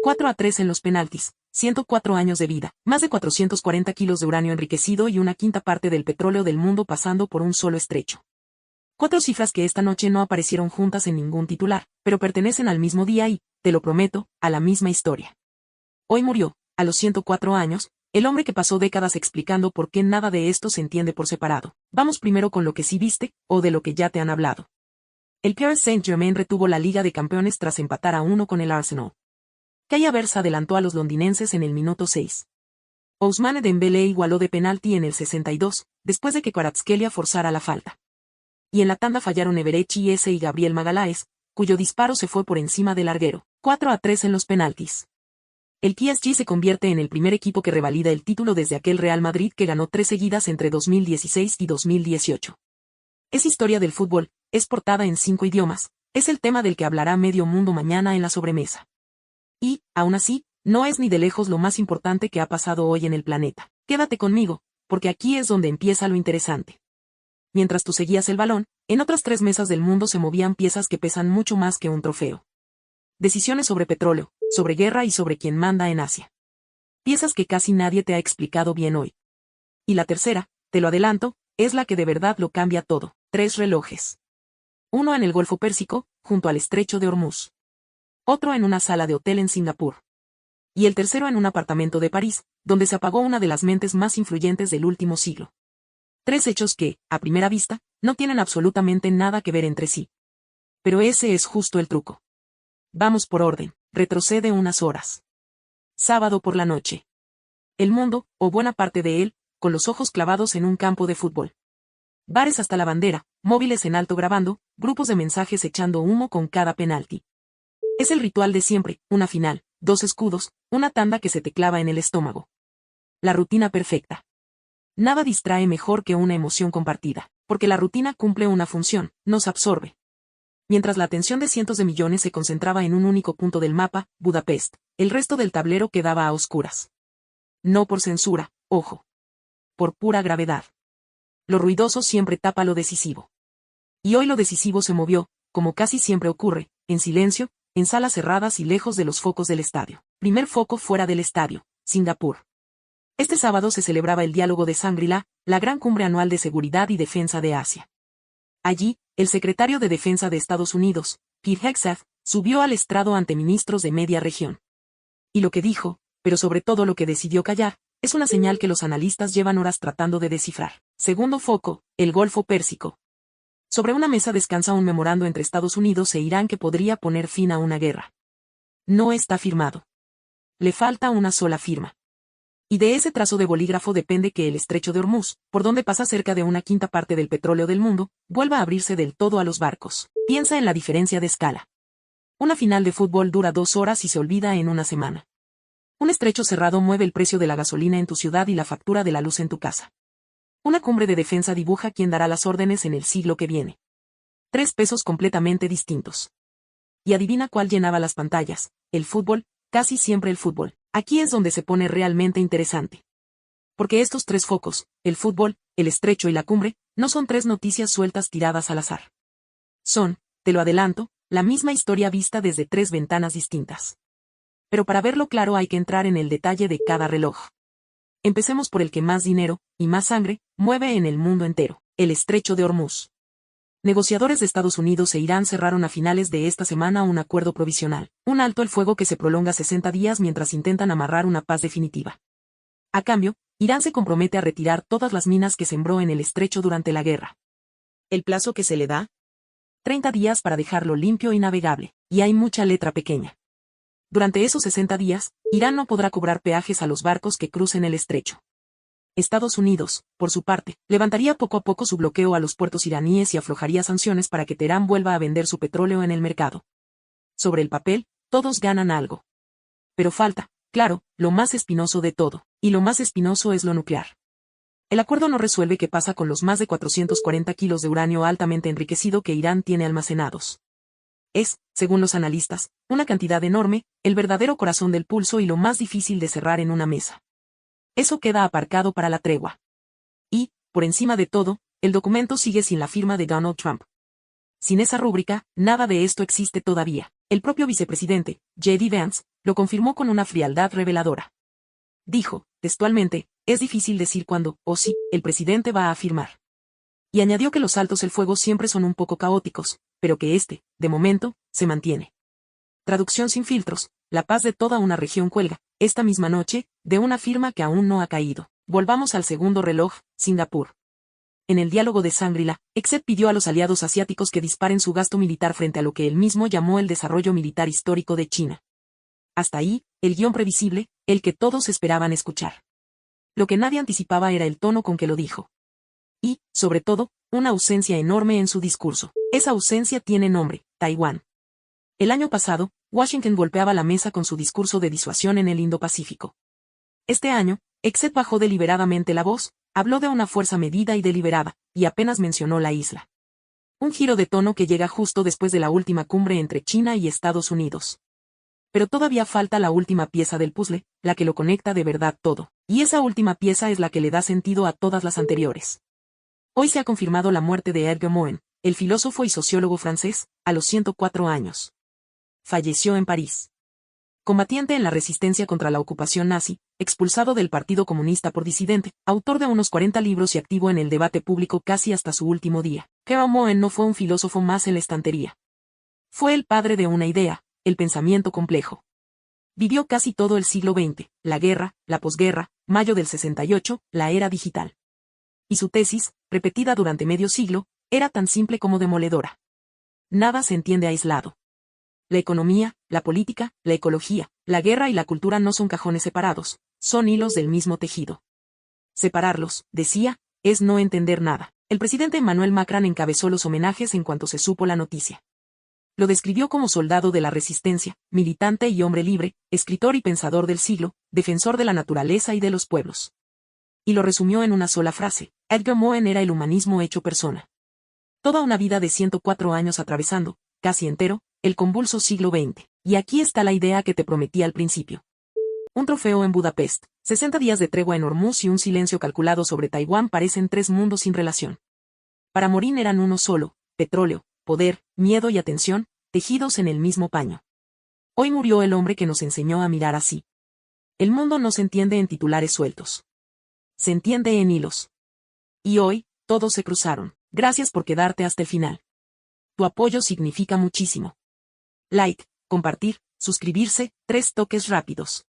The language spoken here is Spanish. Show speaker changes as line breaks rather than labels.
4-3 en los penaltis, 104 años de vida, más de 440 kilos de uranio enriquecido y una quinta parte del petróleo del mundo pasando por un solo estrecho. 4 cifras que esta noche no aparecieron juntas en ningún titular, pero pertenecen al mismo día y, te lo prometo, a la misma historia. Hoy murió, a los 104 años, el hombre que pasó décadas explicando por qué nada de esto se entiende por separado. Vamos primero con lo que sí viste, o de lo que ya te han hablado. El Paris Saint-Germain retuvo la Liga de Campeones tras empatar a 1 con el Arsenal. Kai Havertz adelantó a los londinenses en el minuto 6. Ousmane Dembélé igualó de penalti en el 62, después de que Kvaratskhelia forzara la falta. Y en la tanda fallaron Eberechi S. y Gabriel Magalhães, cuyo disparo se fue por encima del larguero. 4-3 en los penaltis. El PSG se convierte en el primer equipo que revalida el título desde aquel Real Madrid que ganó 3 seguidas entre 2016 y 2018. Es historia del fútbol, es portada en 5 idiomas, es el tema del que hablará medio mundo mañana en la sobremesa. Y, aún así, no es ni de lejos lo más importante que ha pasado hoy en el planeta. Quédate conmigo, porque aquí es donde empieza lo interesante. Mientras tú seguías el balón, en otras 3 mesas del mundo se movían piezas que pesan mucho más que un trofeo. Decisiones sobre petróleo, sobre guerra y sobre quién manda en Asia. Piezas que casi nadie te ha explicado bien hoy. Y la tercera, te lo adelanto, es la que de verdad lo cambia todo. 3 relojes. Uno en el Golfo Pérsico, junto al Estrecho de Hormuz. Otro en una sala de hotel en Singapur. Y el tercero en un apartamento de París, donde se apagó una de las mentes más influyentes del último siglo. 3 hechos que, a primera vista, no tienen absolutamente nada que ver entre sí. Pero ese es justo el truco. Vamos por orden, retrocede unas horas. Sábado por la noche. El mundo, o buena parte de él, con los ojos clavados en un campo de fútbol. Bares hasta la bandera, móviles en alto grabando, grupos de mensajes echando humo con cada penalti. Es el ritual de siempre, una final, 2 escudos, una tanda que se te clava en el estómago. La rutina perfecta. Nada distrae mejor que una emoción compartida, porque la rutina cumple una función, nos absorbe. Mientras la atención de cientos de millones se concentraba en un único punto del mapa, Budapest, el resto del tablero quedaba a oscuras. No por censura, ojo. Por pura gravedad. Lo ruidoso siempre tapa lo decisivo. Y hoy lo decisivo se movió, como casi siempre ocurre, en silencio, en salas cerradas y lejos de los focos del estadio. Primer foco fuera del estadio, Singapur. Este sábado se celebraba el diálogo de Shangri-La, la gran cumbre anual de seguridad y defensa de Asia. Allí, el secretario de Defensa de Estados Unidos, Pete Hegseth, subió al estrado ante ministros de media región. Y lo que dijo, pero sobre todo lo que decidió callar, es una señal que los analistas llevan horas tratando de descifrar. Segundo foco, el Golfo Pérsico. Sobre una mesa descansa un memorando entre Estados Unidos e Irán que podría poner fin a una guerra. No está firmado. Le falta una sola firma. Y de ese trazo de bolígrafo depende que el Estrecho de Hormuz, por donde pasa cerca de una quinta parte del petróleo del mundo, vuelva a abrirse del todo a los barcos. Piensa en la diferencia de escala. Una final de fútbol dura 2 horas y se olvida en una semana. Un estrecho cerrado mueve el precio de la gasolina en tu ciudad y la factura de la luz en tu casa. Una cumbre de defensa dibuja quién dará las órdenes en el siglo que viene. 3 pesos completamente distintos. Y adivina cuál llenaba las pantallas, el fútbol, casi siempre el fútbol. Aquí es donde se pone realmente interesante. Porque estos 3 focos, el fútbol, el estrecho y la cumbre, no son 3 noticias sueltas tiradas al azar. Son, te lo adelanto, la misma historia vista desde 3 ventanas distintas. Pero para verlo claro hay que entrar en el detalle de cada reloj. Empecemos por el que más dinero, y más sangre, mueve en el mundo entero, el Estrecho de Hormuz. Negociadores de Estados Unidos e Irán cerraron a finales de esta semana un acuerdo provisional, un alto el fuego que se prolonga 60 días mientras intentan amarrar una paz definitiva. A cambio, Irán se compromete a retirar todas las minas que sembró en el estrecho durante la guerra. ¿El plazo que se le da? 30 días para dejarlo limpio y navegable, y hay mucha letra pequeña. Durante esos 60 días, Irán no podrá cobrar peajes a los barcos que crucen el estrecho. Estados Unidos, por su parte, levantaría poco a poco su bloqueo a los puertos iraníes y aflojaría sanciones para que Teherán vuelva a vender su petróleo en el mercado. Sobre el papel, todos ganan algo. Pero falta, claro, lo más espinoso de todo, y lo más espinoso es lo nuclear. El acuerdo no resuelve qué pasa con los más de 440 kilos de uranio altamente enriquecido que Irán tiene almacenados. Es, según los analistas, una cantidad enorme, el verdadero corazón del pulso y lo más difícil de cerrar en una mesa. Eso queda aparcado para la tregua. Y, por encima de todo, el documento sigue sin la firma de Donald Trump. Sin esa rúbrica, nada de esto existe todavía. El propio vicepresidente, J.D. Vance, lo confirmó con una frialdad reveladora. Dijo, textualmente, es difícil decir cuándo, o si, el presidente va a firmar. Y añadió que los saltos el fuego siempre son un poco caóticos, pero que de momento, se mantiene. Traducción sin filtros, la paz de toda una región cuelga, esta misma noche, de una firma que aún no ha caído. Volvamos al segundo reloj, Singapur. En el diálogo de Shangri-La, Exet pidió a los aliados asiáticos que disparen su gasto militar frente a lo que él mismo llamó el desarrollo militar histórico de China. Hasta ahí, el guión previsible, el que todos esperaban escuchar. Lo que nadie anticipaba era el tono con que lo dijo. Y, sobre todo, una ausencia enorme en su discurso. Esa ausencia tiene nombre, Taiwán. El año pasado, Washington golpeaba la mesa con su discurso de disuasión en el Indo-Pacífico. Este año, Exet bajó deliberadamente la voz, habló de una fuerza medida y deliberada, y apenas mencionó la isla. Un giro de tono que llega justo después de la última cumbre entre China y Estados Unidos. Pero todavía falta la última pieza del puzzle, la que lo conecta de verdad todo, y esa última pieza es la que le da sentido a todas las anteriores. Hoy se ha confirmado la muerte de Edgar Morin, el filósofo y sociólogo francés, a los 104 años. Falleció en París. Combatiente en la resistencia contra la ocupación nazi, expulsado del Partido Comunista por disidente, autor de unos 40 libros y activo en el debate público casi hasta su último día, Edgar Morin no fue un filósofo más en la estantería. Fue el padre de una idea, el pensamiento complejo. Vivió casi todo el siglo XX, la guerra, la posguerra, mayo del 68, la era digital. Y su tesis, repetida durante medio siglo, era tan simple como demoledora. Nada se entiende aislado. La economía, la política, la ecología, la guerra y la cultura no son cajones separados, son hilos del mismo tejido. Separarlos, decía, es no entender nada. El presidente Emmanuel Macron encabezó los homenajes en cuanto se supo la noticia. Lo describió como soldado de la resistencia, militante y hombre libre, escritor y pensador del siglo, defensor de la naturaleza y de los pueblos. Y lo resumió en una sola frase: Edgar Morin era el humanismo hecho persona. Toda una vida de 104 años atravesando, casi entero, el convulso siglo XX. Y aquí está la idea que te prometí al principio. Un trofeo en Budapest, 60 días de tregua en Hormuz y un silencio calculado sobre Taiwán parecen tres mundos sin relación. Para Morin eran uno solo: petróleo, poder, miedo y atención, tejidos en el mismo paño. Hoy murió el hombre que nos enseñó a mirar así. El mundo no se entiende en titulares sueltos. Se entiende en hilos. Y hoy, todos se cruzaron. Gracias por quedarte hasta el final. Tu apoyo significa muchísimo. Like, compartir, suscribirse, 3 toques rápidos.